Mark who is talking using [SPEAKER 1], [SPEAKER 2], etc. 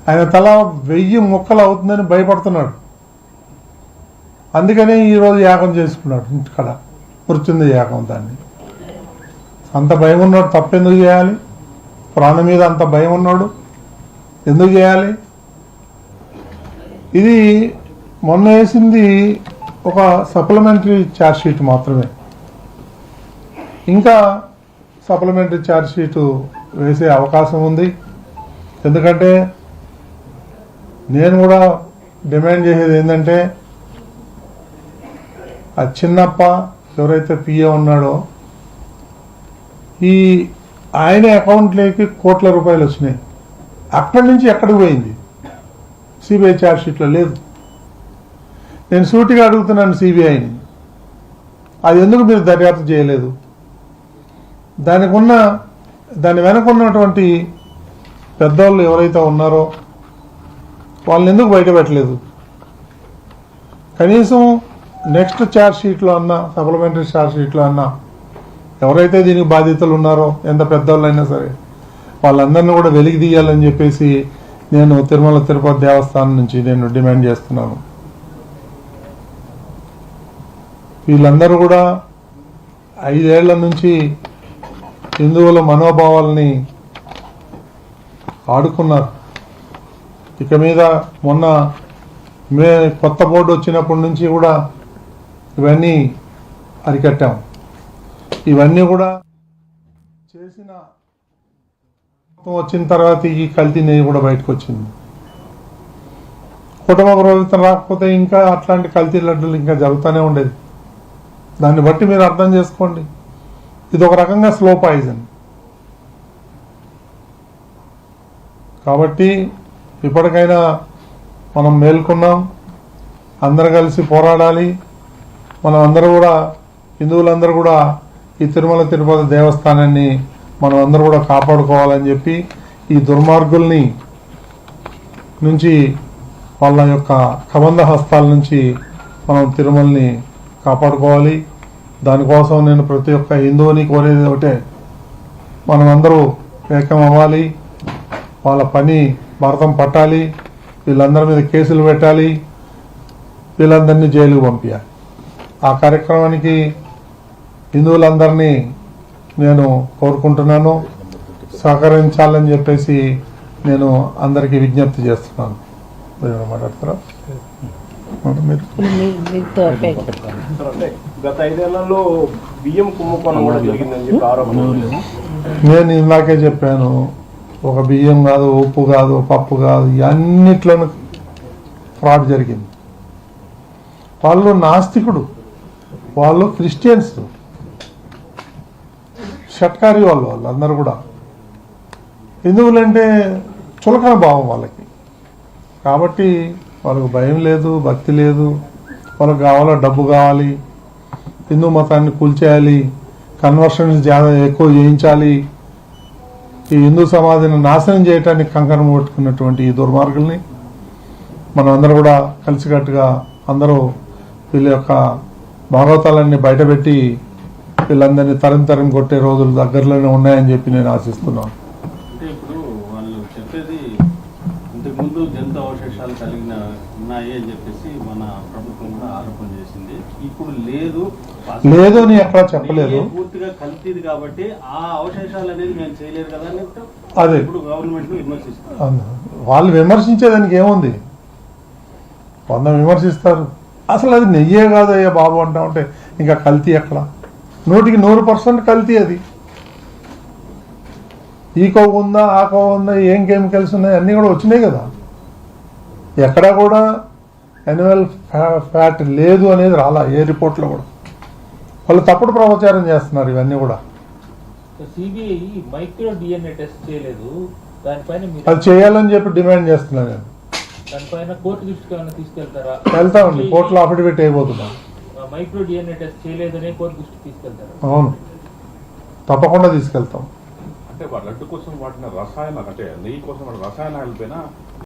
[SPEAKER 1] ఆయన తల 1000 ముక్కలు అవుతుందని భయపడుతున్నాడు. అందుకనే ఈరోజు యాగం చేసుకున్నాడు ఇంటికాడ, మృత్యుంజయ యాగం. దాన్ని అంత భయం ఉన్నాడు, తప్పెందుకు చేయాలి? ప్రాణం మీద అంత భయం ఉన్నాడు, ఎందుకు చేయాలి? ఇది మొన్న వేసింది ఒక సప్లిమెంటరీ ఛార్జ్ షీట్ మాత్రమే. ఇంకా సప్లిమెంటరీ ఛార్జ్ షీటు వేసే అవకాశం ఉంది. ఎందుకంటే నేను కూడా డిమాండ్ చేసేది ఏంటంటే, ఆ చిన్నప్ప ఎవరైతే పిఏ ఉన్నాడో, ఈ ఆయన అకౌంట్లోకి కోట్ల రూపాయలు వచ్చినాయి. అక్కడి నుంచి ఎక్కడికి పోయింది? సిబిఐ ఛార్జ్ షీట్లో లేదు. నేను సూటిగా అడుగుతున్నాను సిబిఐని, అది ఎందుకు మీరు దర్యాప్తు చేయలేదు? దాని వెనక ఉన్నటువంటి పెద్దవాళ్ళు ఎవరైతే ఉన్నారో వాళ్ళని ఎందుకు బయట పెట్టలేదు? కనీసం నెక్స్ట్ ఛార్జ్ షీట్లో అన్నా, సప్లిమెంటరీ ఛార్జ్ షీట్లో అన్నా ఎవరైతే దీనికి బాధ్యతలు ఉన్నారో, ఎంత పెద్దవాళ్ళు అయినా సరే, వాళ్ళందరినీ కూడా వెలికి తీయాలని చెప్పేసి నేను తిరుమల తిరుపతి దేవస్థానం నుంచి నేను డిమాండ్ చేస్తున్నాను. వీళ్ళందరూ కూడా 5 ఏళ్ల నుంచి హిందువుల మనోభావాలని ఆడుకున్నారు. ఇక మీద మొన్న కొత్త బోర్డు వచ్చినప్పటి నుంచి కూడా ఇవన్నీ అరికట్టాం. ఇవన్నీ కూడా చేసిన వచ్చిన తర్వాత ఈ కల్తీ నెయ్యి కూడా బయటకు వచ్చింది. కుటుంబ ప్రభుత్వం రాకపోతే ఇంకా అట్లాంటి కల్తీ లడ్డూలు ఇంకా జరుగుతూనే ఉండేది. దాన్ని బట్టి మీరు అర్థం చేసుకోండి, ఇది ఒక రకంగా స్లో పాయిజన్. కాబట్టి ఇప్పటికైనా మనం మేల్కొన్నాం, అందరు కలిసి పోరాడాలి. మనం అందరూ కూడా, హిందువులందరూ కూడా ఈ తిరుమల తిరుపతి దేవస్థానాన్ని మనం అందరూ కూడా కాపాడుకోవాలని చెప్పి, ఈ దుర్మార్గుల్ని నుంచి, వాళ్ళ యొక్క కబంధ హస్తాల నుంచి మనం తిరుమలని కాపాడుకోవాలి. దానికోసం నేను ప్రతి ఒక్క హిందువుని కోరేది ఒకటే, మనం అందరూ ఏకం అవ్వాలి, వాళ్ళ పని భారతం పట్టాలి, వీళ్ళందరి మీద కేసులు పెట్టాలి, వీళ్ళందరినీ జైలుకు పంపించాలి. ఆ కార్యక్రమానికి హిందువులందరినీ నేను కోరుకుంటున్నాను, సహకరించాలని చెప్పేసి నేను అందరికీ విజ్ఞప్తి చేస్తున్నాను. మాట్లాడతారా?
[SPEAKER 2] గత 5 ఏళ్లలో బియ్యం కుంభకోణం కూడా జరిగిందని చెప్పి ఆరోపణ.
[SPEAKER 1] నేను ఇందాకే చెప్పాను, ఒక బియ్యం కాదు, ఉప్పు కాదు, పప్పు కాదు, అన్నిట్లోనూ ఫ్రాడ్ జరిగింది. వాళ్ళు నాస్తికుడు, వాళ్ళు క్రిస్టియన్స్, షట్కారి వాళ్ళు అందరూ కూడా. హిందువులంటే చులకన భావం వాళ్ళకి. కాబట్టి వాళ్ళకు భయం లేదు, భక్తి లేదు. వాళ్ళకి కావాలా డబ్బు కావాలి, హిందూ మతాన్ని కూల్చేయాలి, కన్వర్షన్స్ ఎక్కువ చేయించాలి, ఈ హిందూ సమాజాన్ని నాశనం చేయడానికి కంకణం కొట్టుకున్నటువంటి ఈ దుర్మార్గుల్ని మనం అందరూ కూడా కలిసికట్టుగా అందరూ వీళ్ళ యొక్క భాగవతాలన్నీ బయటపెట్టి వీళ్ళందరినీ తరిం కొట్టే రోజులు దగ్గరలోనే ఉన్నాయని చెప్పి నేను ఆశిస్తున్నాను.
[SPEAKER 3] అంటే ఇప్పుడు వాళ్ళు చెప్పేది ఇంతకుముందు జంతు అవశేషాలు ఉన్నాయి అని చెప్పేసి మన ప్రభుత్వం కూడా ఆరోపణ చేసింది. ఇప్పుడు
[SPEAKER 1] లేదు అని ఎక్కడా చెప్పలేదు.
[SPEAKER 3] పూర్తిగా కల్తీది కాబట్టి ఆ అవశేషాలు అనేది మేము చేయలేరు కదా అని
[SPEAKER 1] అదే
[SPEAKER 3] ఇప్పుడు గవర్నమెంట్ విమర్శిస్తారు.
[SPEAKER 1] వాళ్ళు విమర్శించేదానికి ఏముంది? 100 విమర్శిస్తారు. అసలు అది నెయ్యే కాదయ్యా బాబు అంటా ఉంటే ఇంకా కల్తీ ఎక్కడ? 100% కల్తీ. అది ఈ కొవ్వు ఉందా, ఆ కొవ్వు ఉందా, ఏం కెమికల్స్ ఉన్నాయి అన్నీ కూడా వచ్చినాయి కదా. ఎక్కడా కూడా యాన్యువల్ ఫ్యాట్ లేదు అనేది రాలా ఏ రిపోర్ట్లో కూడా. వాళ్ళు తప్పుడు ప్రచారం చేస్తున్నారు ఇవన్నీ కూడా. అది చేయాలని చెప్పి డిమాండ్ చేస్తున్నాను నేను. వెళ్తామండి, కోర్టులో అఫిడవిట్ అయిపోతున్నాం. అవును, తప్పకుండా తీసుకెళ్తాం.
[SPEAKER 4] అంటే లడ్డు కోసం వాటిన రసాయన, అంటే నెయ్యి కోసం రసాయనాలు పైన